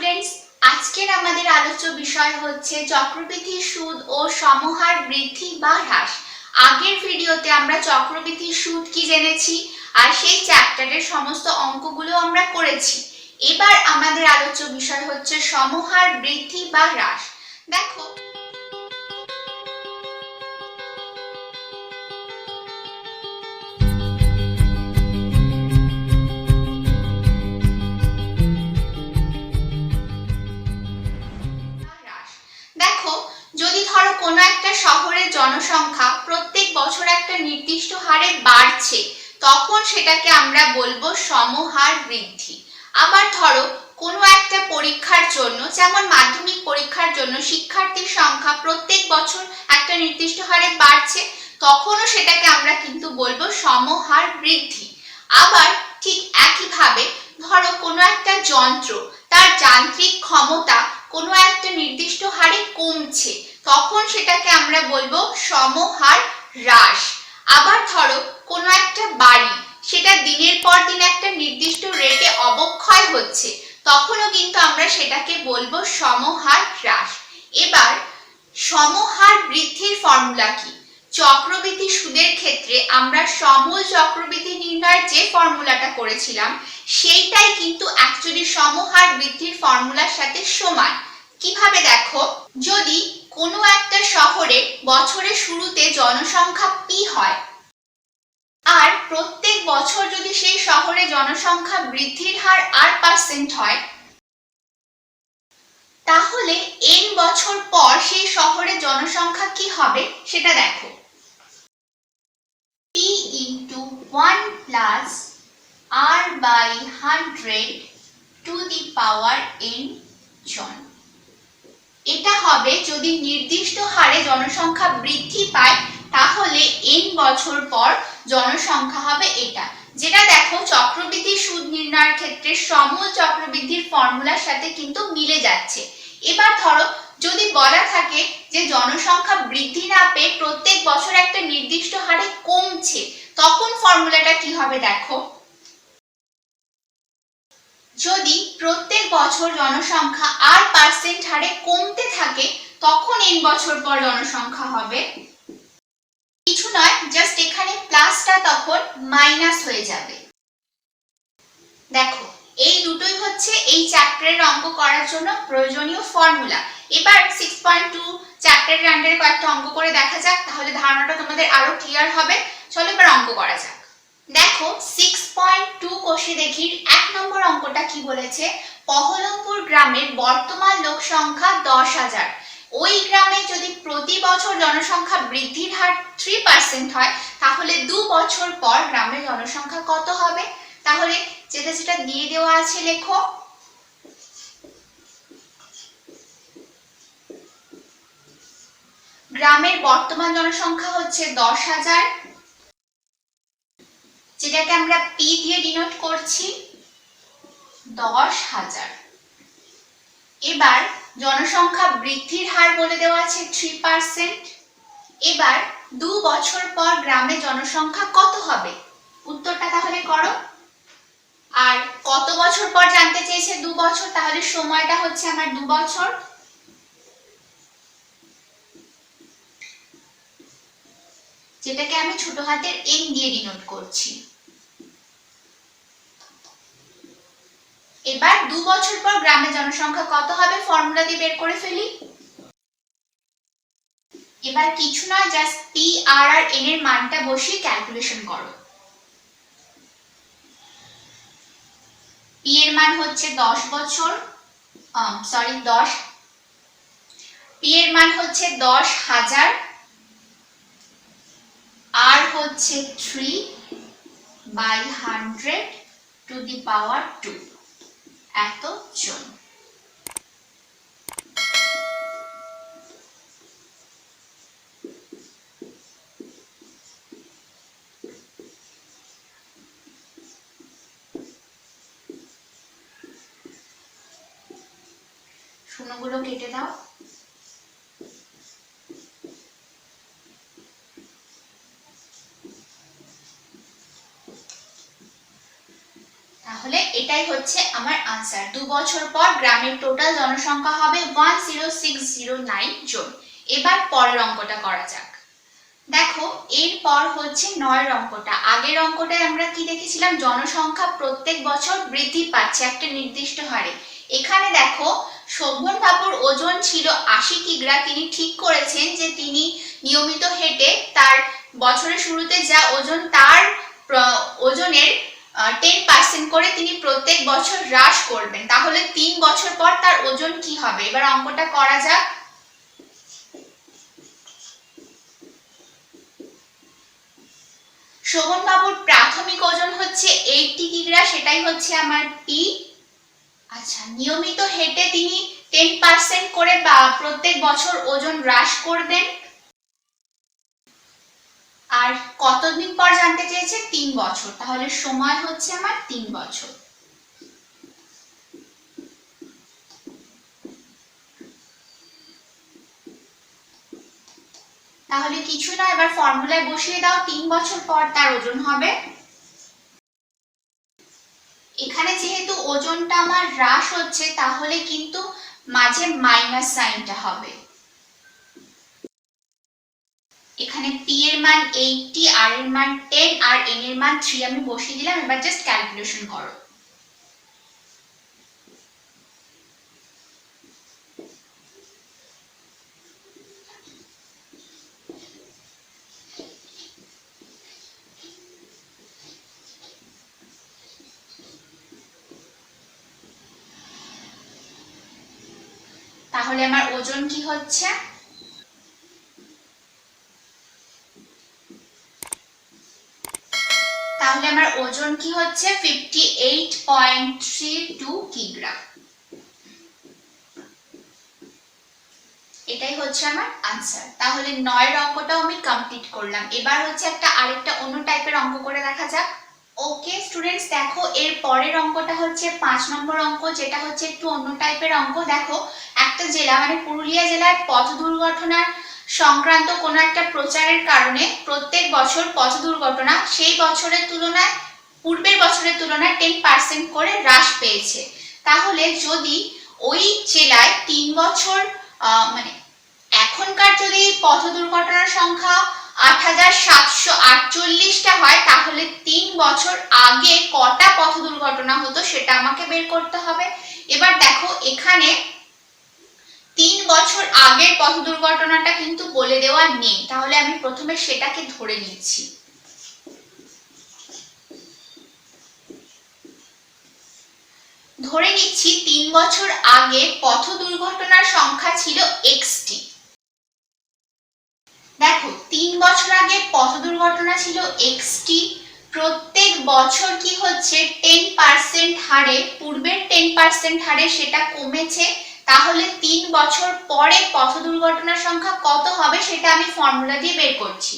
Students, আজকের আমাদের আলোচ্য বিষয় হচ্ছে চক্রবৃদ্ধি সুদ ও সমহার বৃদ্ধি বা হ্রাস। আগের ভিডিওতে আমরা চক্রবৃদ্ধি সুদ কি জেনেছি আর সেই চ্যাপ্টারের সমস্ত অঙ্কগুলো আমরা করেছি। এবার আমাদের আলোচ্য বিষয় হচ্ছে সমহার বৃদ্ধি বা হ্রাস। দেখো, যদি ধরো কোনো একটা শহরের জনসংখ্যা প্রত্যেক বছর একটা নির্দিষ্ট হারে বাড়ছে, তখন সেটাকে আমরা বলবো সমহার বৃদ্ধি। আবার ধরো কোনো একটা পরীক্ষার জন্য, যেমন মাধ্যমিক পরীক্ষার জন্য শিক্ষার্থীর সংখ্যা প্রত্যেক বছর একটা নির্দিষ্ট হারে বাড়ছে, তখনও সেটাকে আমরা কিন্তু বলবো সমহার বৃদ্ধি। আবার ঠিক একইভাবে ধরো কোনো একটা যন্ত্র, তার যান্ত্রিক ক্ষমতা কোনো একটা নির্দিষ্ট হারে কমছে, তখন সেটাকে আমরা বলবো সমহার হ্রাস। আবার ধরো কোনো একটা বাড়ি, সেটা দিনের পর দিন একটা নির্দিষ্ট রেটে অবক্ষয় হচ্ছে, তখনও কিন্তু আমরা সেটাকে বলবো সমহার হ্রাস। এবার সমহার বৃদ্ধির ফর্মুলা কি? চক্রবৃদ্ধি সুদের ক্ষেত্রে আমরা সমূল চক্রবৃদ্ধি নির্ণয়ের যে ফর্মুলাটা করেছিলাম, সেইটাই কিন্তু অ্যাকচুয়ালি সমহার বৃদ্ধির ফর্মুলার সাথে সমান। কিভাবে দেখো, যদি কোনো একটা শহরে বছরের শুরুতে জনসংখ্যা পি হয়, আর প্রত্যেক বছর যদি সেই শহরে জনসংখ্যা বৃদ্ধির হার r% হয়, তাহলে n বছর পর সেই শহরে জনসংখ্যা কি হবে সেটা দেখো। p into 1 plus r by 100 to the power n জন। এটা হবে যদি নির্দিষ্ট হারে জনসংখ্যা বৃদ্ধি পায়, তাহলে n বছর পর জনসংখ্যা হবে এটা, যেটা দেখো চক্রবৃদ্ধি সুদ নির্ণয়ের ক্ষেত্রে সমূল চক্রবৃদ্ধির ফর্মুলার সাথে কিন্তু মিলে যাচ্ছে। এবার ধরো যদি বলা থাকে যে জনসংখ্যা বৃদ্ধি না পেয়ে প্রত্যেক বছর একটা নির্দিষ্ট হারে কমছে, তখন ফর্মুলাটা কি হবে দেখো। যদি প্রত্যেক বছর জনসংখ্যা r% হারে কমতে থাকে, তখন n বছর পর জনসংখ্যা হবে কিছু নয়, জাস্ট এখানে প্লাসটা তখন মাইনাস হয়ে যাবে। দেখো, এই দুটোই হচ্ছে এই চ্যাপ্টারের অঙ্ক করার জন্য প্রয়োজনীয় ফর্মুলা। এবার 6.2 চ্যাপ্টারের আন্ডারে কয়েকটা অঙ্ক করে দেখা যাক, তাহলে ধারণাটা তোমাদের আরো ক্লিয়ার হবে। চলো এবার অঙ্ক করা যাক। দেখো 6.2 কোষে দেখির 1 নম্বর অঙ্কটা কি বলেছে, পহলমপুর গ্রামের বর্তমান লোক সংখ্যা 10,000। ওই গ্রামে যদি প্রতি বছর জনসংখ্যা বৃদ্ধির হার 3% হয়, তাহলে 2 বছর পর গ্রামের জনসংখ্যা কত হবে? তাহলে যেটা যেটা দিয়ে দেওয়া আছে লেখো। গ্রামের বর্তমান জনসংখ্যা হচ্ছে 10,000, যেটাকে আমরা পি দিয়ে ডিনোট করছি 10,000। এবার জনসংখ্যা বৃদ্ধির হার বলে দেওয়া আছে 3%। এবার 2 বছর পর গ্রামে জনসংখ্যা কত হবে? উত্তরটা তাহলে করো। আর কত বছর পর জানতে চেয়েছে? 2 বছর, তাহলে সময়টা হচ্ছে আমার 2 বছর। যেটাকে আমি ছোট হাতের n দিয়ে ডিনোট করছি। এবার 2 বছর পর গ্রামের জনসংখ্যা কত হবে ফর্মুলা দিয়ে বের করে ফেলি। এবার কিছু নয়, জাস্ট পি আর n এর মানটা বসিয়ে ক্যালকুলেশন করো। পি এর মান হচ্ছে 10 বছর, পি এর মান হচ্ছে 10,000, আর হচ্ছে 3/100 to the power 2 এত জন। শূন্যগুলো কেটে দাও। তাহলে এটাই হচ্ছে আমার আনসার। 2 বছর পর গ্রামের টোটাল জনসংখ্যা হবে 10609 জন। এবার পরের অঙ্কটা করা যাক। দেখো এরপর হচ্ছে 9 অঙ্কটা। আগের অঙ্কটায় আমরা কি দেখেছিলাম, জনসংখ্যা প্রত্যেক বছর বৃদ্ধি পাচ্ছে একটা নির্দিষ্ট হারে। এখানে দেখো শোভন বাবুর ওজন ছিল 80 কিগ্রা। তিনি ঠিক করেছেন যে তিনি নিয়মিত হেঁটে তার বছরের শুরুতে যা ওজন তার ওজনের 10% করে তিনি প্রত্যেক বছর হ্রাস করবেন। তাহলে 3 বছর পর তার ওজন কি হবে? এবার অঙ্কটা করা যাক। শোভন বাবুর প্রাথমিক ওজন হচ্ছে 80 কিগ্রা, সেটাই হচ্ছে আমার পি। আচ্ছা, নিয়মিত হেঁটে তিনি 10% করে বা প্রত্যেক বছর ওজন হ্রাস করবেন। আর কতদিন পর জানতে চেয়েছে? 3 বছর। তাহলে সময় হচ্ছে আমার 3 বছর। তাহলে কিছু না, এবার ফর্মুলায় বসিয়ে দাও। 3 বছর পর তার ওজন হবে, এখানে যেহেতু ওজনটা আমার হ্রাস হচ্ছে তাহলে কিন্তু মাঝে মাইনাস সাইনটা হবে। এখানে পি এর মান 80, আর এর মান 10 আর এন এর মান 3 আমি বসিয়ে দিলাম। এবার জাস্ট ক্যালকুলেশন করো। তাহলে আমার ওজন কি হচ্ছে? তাহলে আমার ওজন কি হচ্ছে? 58.32 কিগ্রা। এটাই হচ্ছে আমার আনসার। তাহলে 9 অঙ্কটাও আমি কমপ্লিট করলাম। এবার হচ্ছে আরেকটা অন্য টাইপের অঙ্ক করে দেখা যাক। ওকে স্টুডেন্টস, দেখো এর পরের অঙ্কটা হচ্ছে 5 নম্বর অঙ্ক, যেটা হচ্ছে একটু অন্য টাইপের অঙ্ক। দেখো একটা জেলা মানে পুরুলিয়া জেলায় পথ দুর্ঘটনার সংক্রান্ত কোনো একটা প্রচারের কারণে প্রত্যেক বছর পথ দুর্ঘটনা সেই বছরের তুলনায় পূর্বের বছরের তুলনায় 10% করে হ্রাস পেয়েছে। তাহলে যদি ওই জেলায় 3 বছর মানে এখনকার যদি পথ দুর্ঘটনার সংখ্যা 8748টা হয়, তাহলে 3 বছর আগে কটা পথ দুর্ঘটনা হতো সেটা আমাকে বের করতে হবে। এবার দেখো এখানে 3 বছর আগের পথ দুর্ঘটনাটা কিন্তু বলে দেওয়া নেই, তাহলে আমি প্রথমে সেটাকে ধরে নিচ্ছি। ধরে নিচ্ছি 3 বছর আগে পথ দুর্ঘটনার সংখ্যা ছিল xটি। দেখো 3 বছর আগে পথ দুর্ঘটনা ছিল xটি। প্রত্যেক বছর কি হচ্ছে 10% হারে, পূর্বের 10% হারে সেটা কমেছে। তাহলে 3 বছর পরে পথ দুর্ঘটনার সংখ্যা কত হবে সেটা আমি ফর্মুলা দিয়ে বের করছি।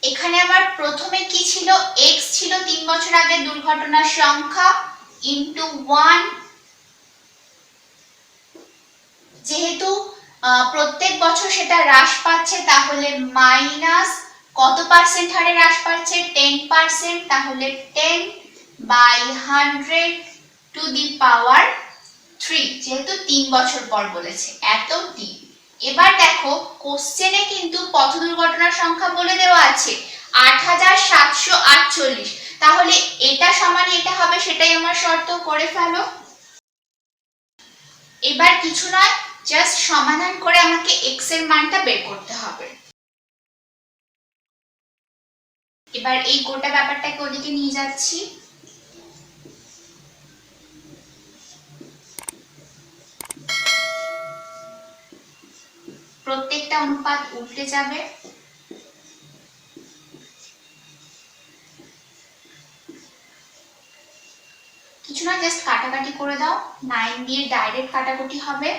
এখানে আমার প্রথমে কি ছিল? x ছিল 3 বছর আগে দুর্ঘটনার সংখ্যা ইনটু 1। যেহেতু প্রত্যেক বছর সেটা হ্রাস পাচ্ছে তাহলে মাইনাস কত পার্সেন্ট হারে হ্রাস পাচ্ছে? 10%। তাহলে 10/100 টু দি পাওয়ার 3, যেহেতু 3 বছর পর বলেছে এত t। এবার দেখো কোশ্চেনে কিন্তু পথ দুর্ঘটনার সংখ্যা বলে দেওয়া আছে 8748। তাহলে এটা সমান এটা হবে, সেটাই আমার শর্ত। করে ফেলো। এবার কিছু নয়, জাস্ট সমাধান করে আমাকে x এর মানটা বের করতে হবে। এবার এই গোটা ব্যাপারটাকে ওদিকে নিয়ে যাচ্ছি। প্রত্যেকটা অনুপাত উল্টে যাবে। কিছু না, জাস্ট কাটাকাটি করে দাও। 9 দিয়ে ডাইরেক্ট কাটাকুটি হবে।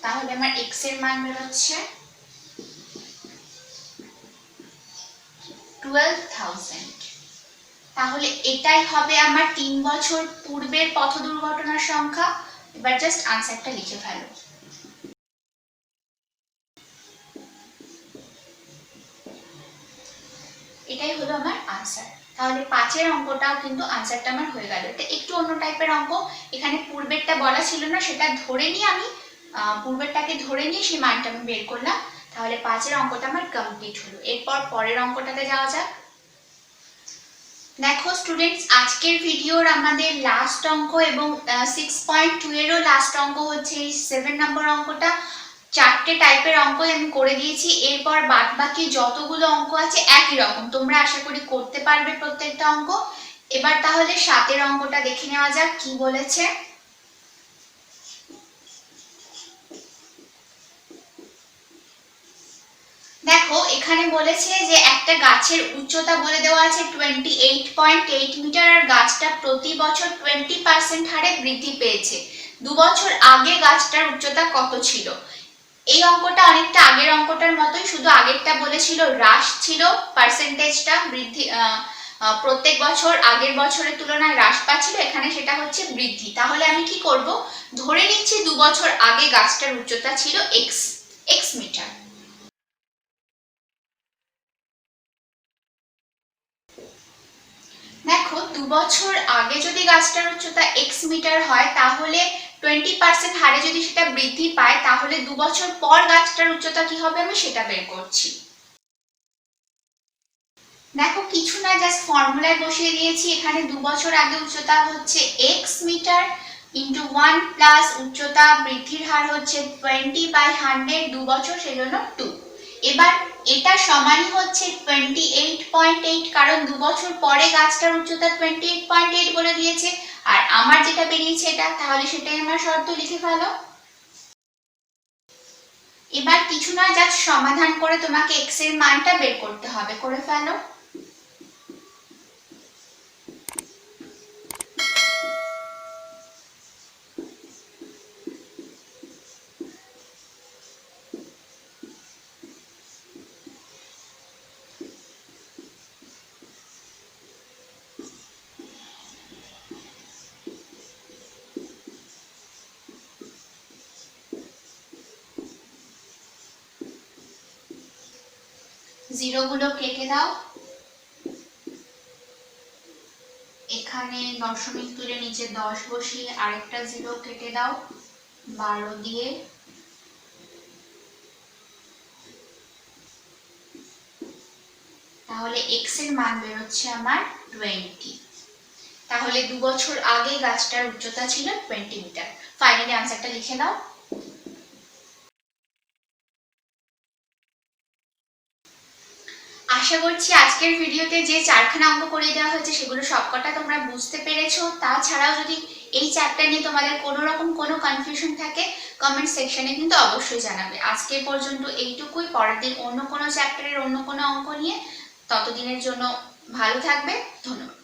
তাহলে আমার x এর মান বেরোচ্ছে 12,000। তাহলে এটাই হবে আমার 3 বছর পূর্বের পথ দুর্ঘটনার সংখ্যা। এবার জাস্ট আনসারটা লিখে ফেলো। এটাই হলো আমার আনসার। তাহলে 5-এর অঙ্কটাও কিন্তু আনসারটা আমার হয়ে গেল। এটা একটু অন্য টাইপের অঙ্ক, এখানে পূর্বেরটা বলা ছিল না, সেটা ধরে নিয়ে আমি পূর্বেরটাকে ধরে নিয়ে সেই মানটা আমি বের করলাম। তাহলে 5-এর অঙ্কটা আমার কমপ্লিট হলো। এরপর পরের অঙ্কটাতে যাওয়া যাক। দেখো স্টুডেন্টস, আজকের ভিডিওর আমাদের লাস্ট অঙ্ক এবং 6.2 এরও লাস্ট অঙ্ক হচ্ছে এই 7 নম্বর অঙ্কটা। 4টে টাইপের অঙ্কই আমি করে দিয়েছি। এরপর বাদ বাকি যতগুলো অঙ্ক আছে একই রকম, তোমরা আশা করি করতে পারবে প্রত্যেকটা অঙ্ক। এবার তাহলে 7-এর অঙ্কটা দেখে নেওয়া যাক কি বলেছে। দেখো এখানে বলেছে যে একটা গাছের উচ্চতা বলে দেওয়া আছে 28.8 মিটার, আর গাছটা প্রতি বছর 20% হারে বৃদ্ধি পেয়েছে। 2 বছর আগে গাছটার উচ্চতা কত ছিল? এই অঙ্কটা অনেকটা আগের অঙ্কটার মতোই, শুধু আগেরটা বলেছিল হ্রাস ছিল, পার্সেন্টেজটা বৃদ্ধি, প্রত্যেক বছর আগের বছরের তুলনায় হ্রাস পাচ্ছিল, এখানে সেটা হচ্ছে বৃদ্ধি। তাহলে আমি কি করব, ধরে নিচ্ছি 2 বছর আগে গাছটার উচ্চতা ছিল x মিটার। দেখো 2 বছর আগে যদি গাছটার উচ্চতা x মিটার হয়, তাহলে 20% হারে যদি সেটা বৃদ্ধি পায়, তাহলে 2 বছর পর গাছটার উচ্চতা কি হবে আমি সেটা বের করছি। দেখো কিছু না, জাস্ট ফর্মুলায় বসিয়ে দিয়েছি। এখানে 2 বছর আগে উচ্চতা হচ্ছে x মিটার ইন্টু 1 প্লাস উচ্চতা বৃদ্ধির হার হচ্ছে 20/100, 2 বছর সেজন্য 2। এবার এটা সমানই হচ্ছে 28.8, কারণ 2 বছর পরে গাছটার উচ্চতা 28.8 বলে দিয়েছে, আর আমার যেটা বেরিয়েছে এটা, তাহলে সেটাই আমার শর্ত, লিখে ফেলো। এবার কিছু না, জাস্ট সমাধান করে তোমাকে x এর মানটা বের করতে হবে, করে ফেলো। জিরোগুলো কেটে দাও, এখানে দশমিক তুলে নিচে 10 বসিয়ে আরেকটা জিরো কেটে দাও 12 দিয়ে। তাহলে x এর মান বেরোচ্ছে আমার 20। তাহলে 2 বছর আগে গাছটার উচ্চতা ছিল 20 মিটার। ফাইনালি আনসারটা লিখে দাও। আশা করছি আজকের ভিডিওতে যে 4খানা অঙ্ক করে দেওয়া হয়েছে সেগুলো সবকটা তোমরা বুঝতে পেরেছো। তাছাড়াও যদি এই চ্যাপ্টার নিয়ে তোমাদের কোনো রকম কোনো কনফিউশন থাকে, কমেন্ট সেকশনে কিন্তু অবশ্যই জানাবে। আজকে পর্যন্ত এইটুকুই, পরের দিন অন্য কোনো চ্যাপ্টারের অন্য কোনো অঙ্ক নিয়ে। ততদিনের জন্য ভালো থাকবে, ধন্যবাদ।